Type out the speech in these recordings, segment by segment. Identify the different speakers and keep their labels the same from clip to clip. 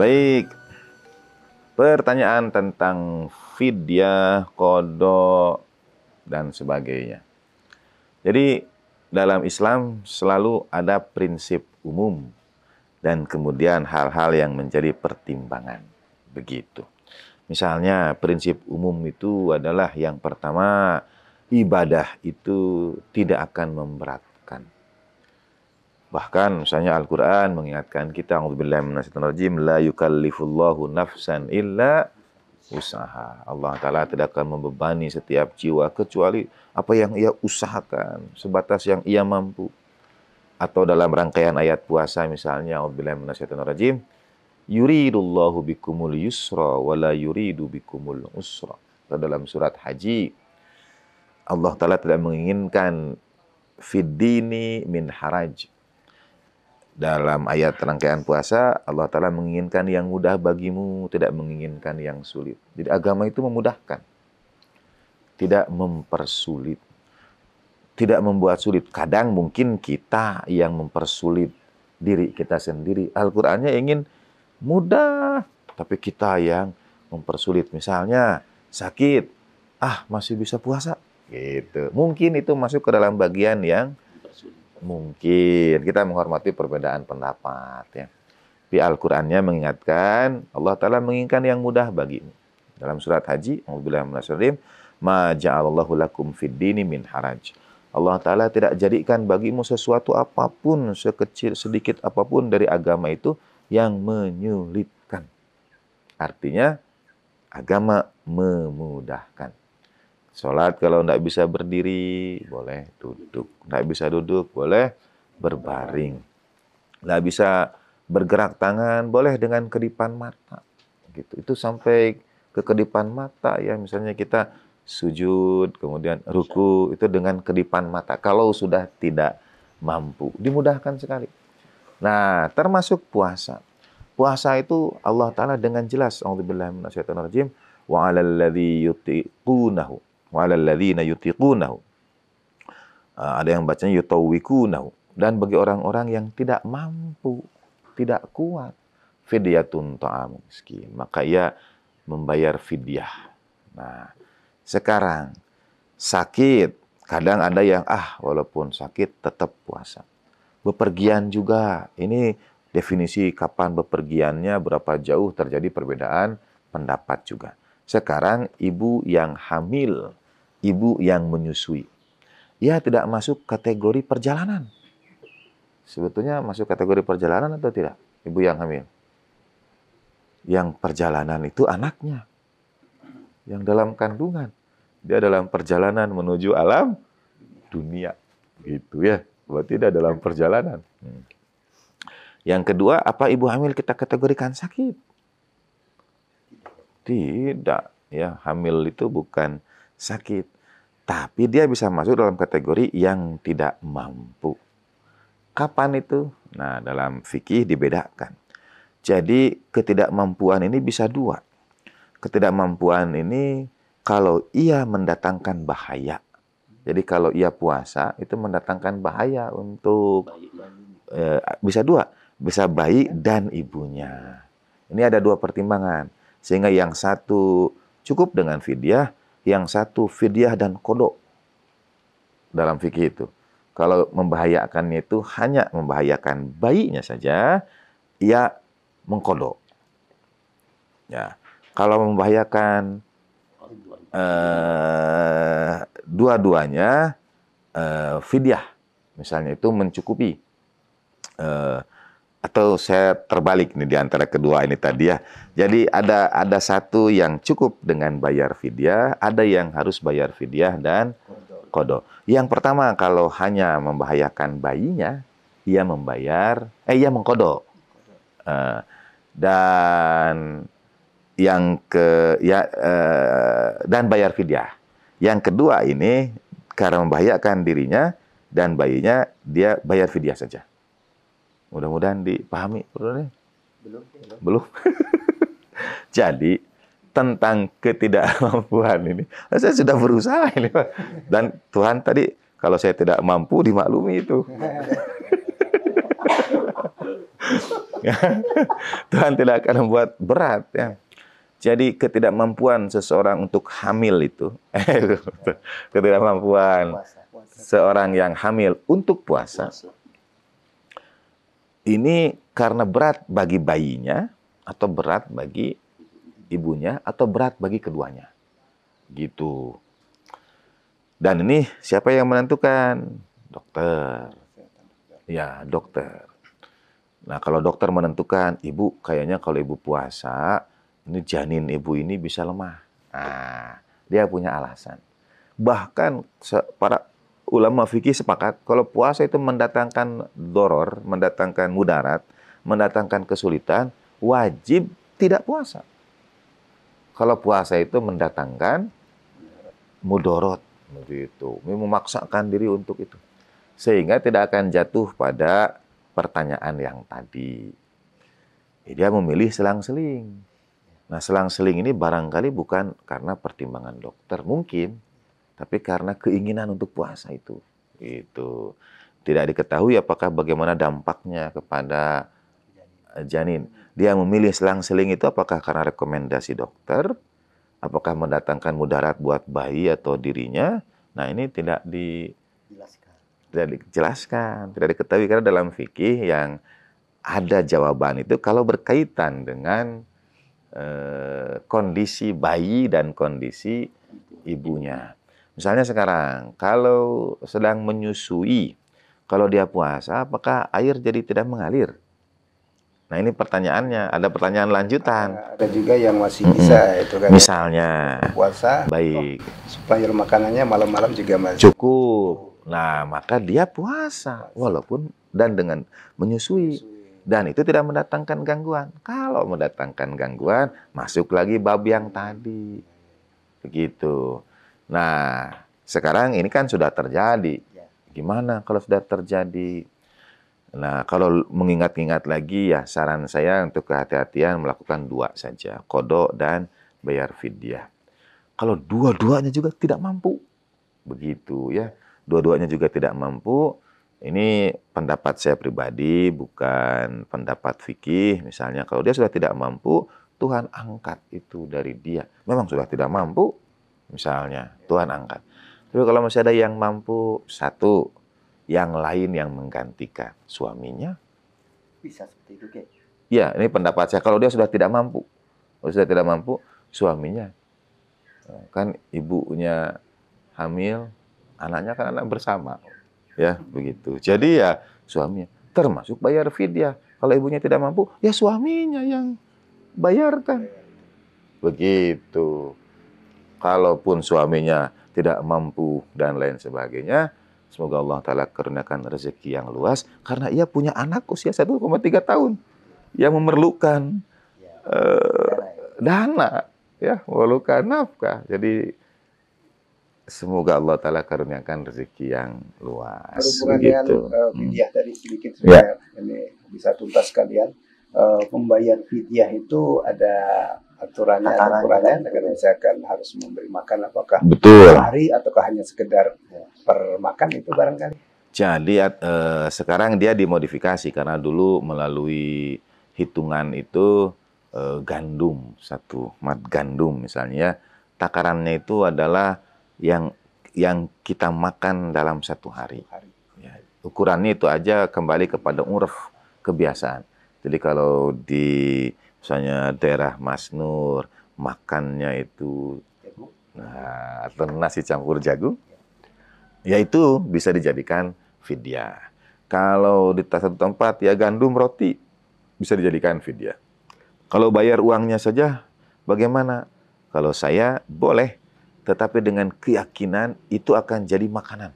Speaker 1: Baik, pertanyaan tentang fidyah, qada, dan sebagainya. Jadi, dalam Islam selalu ada prinsip umum dan kemudian hal-hal yang menjadi pertimbangan. Begitu. Misalnya, prinsip umum itu adalah yang pertama, ibadah itu tidak akan memberatkan. Bahkan misalnya Al-Quran mengingatkan kita, a'udzubillahi minasyaitonir rajim, la yukallifullahu nafsan illa usaha. Allah Ta'ala tidak akan membebani setiap jiwa kecuali apa yang ia usahakan, sebatas yang ia mampu. Atau dalam rangkaian ayat puasa misalnya, a'udzubillahi minasyaitonir rajim, yuridullahu bikumul yusra wa la yuridu bikumul usra. Atau dalam surat Haji, Allah Ta'ala tidak menginginkan fiddini min haraj. Dalam ayat rangkaian puasa, Allah Ta'ala menginginkan yang mudah bagimu, tidak menginginkan yang sulit. Jadi agama itu memudahkan, tidak mempersulit, tidak membuat sulit. Kadang mungkin kita yang mempersulit diri kita sendiri. Al-Qur'annya ingin mudah, tapi kita yang mempersulit. Misalnya sakit, masih bisa puasa, gitu. Mungkin itu masuk ke dalam bagian yang mungkin. Kita menghormati perbedaan pendapat, ya. Tapi Al-Qur'annya mengingatkan, Allah Ta'ala menginginkan yang mudah bagimu. Dalam surat Haji, a'udzubillahi minasyaitonir rajim, ma ja'alallahu lakum fid dini min haraj. Allah Ta'ala tidak jadikan bagimu sesuatu apapun, sekecil sedikit apapun dari agama itu yang menyulitkan. Artinya, agama memudahkan. Sholat kalau tidak bisa berdiri, boleh duduk. Tidak bisa duduk, boleh berbaring. Tidak bisa bergerak tangan, boleh dengan kedipan mata. Gitu. Itu sampai ke kedipan mata, ya. Misalnya kita sujud, kemudian ruku, itu dengan kedipan mata. Kalau sudah tidak mampu, dimudahkan sekali. Nah, termasuk puasa. Puasa itu Allah Ta'ala dengan jelas, a'udzubillahi minasyaitonir rajim, wa 'alal ladzi yutiqunahu wa 'alal ladzina yutiqunahu. Ada yang bacanya yutawwikunahu. Dan bagi orang-orang yang tidak mampu, tidak kuat, fidyatun ta'am miskin, maka ia membayar fidyah. Nah, sekarang sakit, kadang ada yang walaupun sakit tetap puasa. Bepergian juga, ini definisi kapan bepergiannya, berapa jauh, terjadi perbedaan pendapat juga. Sekarang ibu yang hamil, ibu yang menyusui, ia tidak masuk kategori perjalanan. Sebetulnya masuk kategori perjalanan atau tidak? Ibu yang hamil. Yang perjalanan itu anaknya. Yang dalam kandungan. Dia dalam perjalanan menuju alam dunia. Gitu ya. Berarti dia dalam perjalanan. Yang kedua, apa ibu hamil kita kategorikan sakit? Tidak. Ya, hamil itu bukan sakit. Tapi dia bisa masuk dalam kategori yang tidak mampu. Kapan itu? Nah, dalam fikih dibedakan. Jadi, ketidakmampuan ini bisa dua. Ketidakmampuan ini kalau ia mendatangkan bahaya. Jadi, kalau ia puasa, itu mendatangkan bahaya untuk bisa dua. Bisa bayi dan ibunya. Ini ada dua pertimbangan. Sehingga yang satu cukup dengan fidyah, yang satu fidyah dan qada dalam fikih itu. Kalau membahayakannya itu hanya membahayakan bayinya saja, ia mengqada. Ya, kalau membahayakan dua-duanya, fidyah, misalnya itu mencukupi. Atau saya terbalik nih di antara kedua ini tadi, ya. Jadi ada satu yang cukup dengan bayar fidyah, ada yang harus bayar fidyah dan qada. Yang pertama, kalau hanya membahayakan bayinya, ia mengqada. Dan yang dan bayar fidyah. Yang kedua ini karena membahayakan dirinya dan bayinya, dia bayar fidyah saja. Mudah-mudahan dipahami, belum. Jadi tentang ketidakmampuan ini, saya sudah berusaha ini, Pak. Dan Tuhan tadi, kalau saya tidak mampu dimaklumi itu. Tuhan tidak akan membuat berat ya. Jadi ketidakmampuan seseorang untuk hamil itu, ketidakmampuan seorang yang hamil untuk puasa, ini karena berat bagi bayinya, atau berat bagi ibunya, atau berat bagi keduanya. Gitu. Dan ini siapa yang menentukan? Dokter. Ya, dokter. Nah, kalau dokter menentukan, ibu kayaknya kalau ibu puasa, ini janin ibu ini bisa lemah. Nah, dia punya alasan. Bahkan para ulama fikih sepakat, kalau puasa itu mendatangkan doror, mendatangkan mudarat, mendatangkan kesulitan, wajib tidak puasa. Kalau puasa itu mendatangkan mudorot, begitu. Memaksakan diri untuk itu. Sehingga tidak akan jatuh pada pertanyaan yang tadi. Dia memilih selang-seling. Nah, selang-seling ini barangkali bukan karena pertimbangan dokter, mungkin, tapi karena keinginan untuk puasa itu. Itu tidak diketahui apakah bagaimana dampaknya kepada janin. Dia memilih selang-seling itu apakah karena rekomendasi dokter, apakah mendatangkan mudarat buat bayi atau dirinya. Nah, ini tidak dijelaskan, tidak diketahui, karena dalam fikih yang ada jawaban itu kalau berkaitan dengan kondisi bayi dan kondisi ibunya. Misalnya sekarang, kalau sedang menyusui, kalau dia puasa, apakah air jadi tidak mengalir? Nah, ini pertanyaannya, ada pertanyaan lanjutan.
Speaker 2: Ada juga yang masih bisa itu kan.
Speaker 1: Misalnya,
Speaker 2: puasa,
Speaker 1: baik,
Speaker 2: supaya makanannya malam-malam juga masih
Speaker 1: cukup. Nah, maka dia puasa, walaupun dan dengan menyusui. Dan itu tidak mendatangkan gangguan. Kalau mendatangkan gangguan, masuk lagi bab yang tadi. Begitu. Nah, sekarang ini kan sudah terjadi. Gimana kalau sudah terjadi? Nah, kalau mengingat-ingat lagi ya, saran saya untuk kehati-hatian melakukan dua saja. Qadha dan bayar fidyah. Kalau dua-duanya juga tidak mampu, begitu ya. Dua-duanya juga tidak mampu. Ini pendapat saya pribadi, bukan pendapat fikih. Misalnya kalau dia sudah tidak mampu, Tuhan angkat itu dari dia. Memang sudah tidak mampu, misalnya Tuhan angkat. Tapi kalau masih ada yang mampu, satu, yang lain yang menggantikan suaminya.
Speaker 2: bisa seperti itu, Kek.
Speaker 1: Ya, ini pendapat saya. Kalau dia sudah tidak mampu, suaminya. Kan ibunya hamil, anaknya kan anak bersama. Ya, begitu. Jadi ya suaminya, termasuk bayar fidyah. Kalau ibunya tidak mampu, ya suaminya yang bayarkan. Begitu. Kalaupun suaminya tidak mampu dan lain sebagainya, semoga Allah Ta'ala karuniakan rezeki yang luas, karena ia punya anak usia 1,3 tahun yang memerlukan dana, ya, memerlukan nafkah. Jadi semoga Allah Ta'ala karuniakan rezeki yang luas.
Speaker 2: Berhubungan dengan fidyah tadi sedikit, ini bisa tuntas sekalian. Pembayar fidyah itu ada aturannya, dengan misalkan harus memberi makan, apakah sehari ataukah hanya sekedar per makan, itu barangkali.
Speaker 1: Jadi sekarang dia dimodifikasi, karena dulu melalui hitungan itu gandum, satu mat gandum misalnya, takarannya itu adalah yang kita makan dalam satu hari. Ya, ukurannya itu aja kembali kepada urf, kebiasaan. Jadi kalau di misalnya daerah Mas Nur, makannya itu atau nasi campur jagung, ya itu bisa dijadikan fidyah. Kalau di satu tempat ya gandum roti, bisa dijadikan fidyah. Kalau bayar uangnya saja, bagaimana? Kalau saya boleh, tetapi dengan keyakinan itu akan jadi makanan.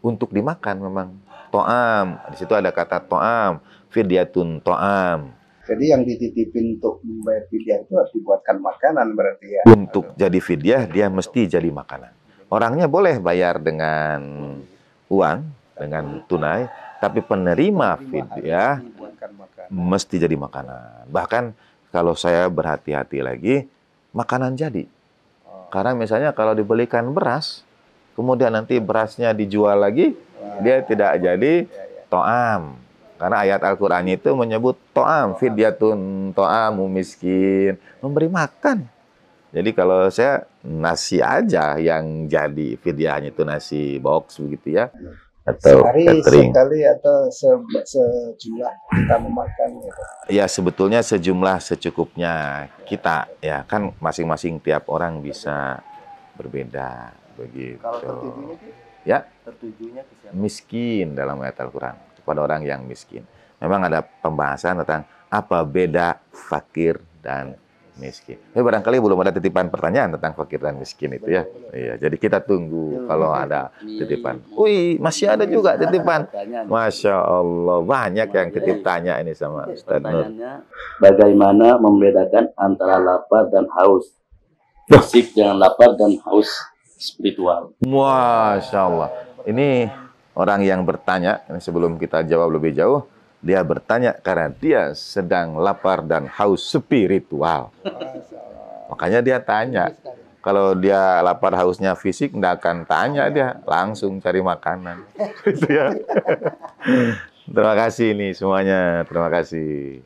Speaker 1: Untuk dimakan memang. To'am, di situ ada kata to'am, fidyatun to'am.
Speaker 2: Jadi yang dititipin untuk membayar fidyah itu harus dibuatkan makanan berarti ya?
Speaker 1: Untuk jadi fidyah, dia mesti jadi makanan. Orangnya boleh bayar dengan uang, dengan tunai, tapi penerima fidyah mesti jadi makanan. Bahkan kalau saya berhati-hati lagi, makanan jadi. Karena misalnya kalau dibelikan beras, kemudian nanti berasnya dijual lagi, dia tidak jadi to'am. Karena ayat Al-Qur'an itu menyebut to'am, fidyatun to'amu miskin, memberi makan. Jadi kalau saya nasi aja yang jadi fidyahnya itu nasi box begitu ya. Atau
Speaker 2: Sehari
Speaker 1: catering.
Speaker 2: sekali atau sejumlah kita memakan gitu.
Speaker 1: Ya sebetulnya sejumlah secukupnya kita ya kan masing-masing tiap orang bisa berbeda begitu.
Speaker 3: Kalau tertujunya sih?
Speaker 1: Ya
Speaker 3: Tertujunya ke siapa?
Speaker 1: miskin dalam ayat Al-Quran kepada orang yang miskin. Memang ada pembahasan tentang apa beda fakir dan miskin. Tapi barangkali belum ada titipan pertanyaan tentang fakir dan miskin itu ya. Iya, jadi kita tunggu kalau ada titipan. Wih, masih ada juga titipan. Masya Allah, banyak yang titip tanya ini sama Ustaz Nur.
Speaker 3: Pertanyaannya, bagaimana membedakan antara lapar dan haus fisik dengan lapar dan haus spiritual?
Speaker 1: Masya Allah. Ini orang yang bertanya, ini sebelum kita jawab lebih jauh, dia bertanya karena dia sedang lapar dan haus spiritual. Makanya dia tanya. Kalau dia lapar hausnya fisik, nggak akan tanya dia, langsung cari makanan. Gitu ya. Terima kasih nih semuanya, terima kasih.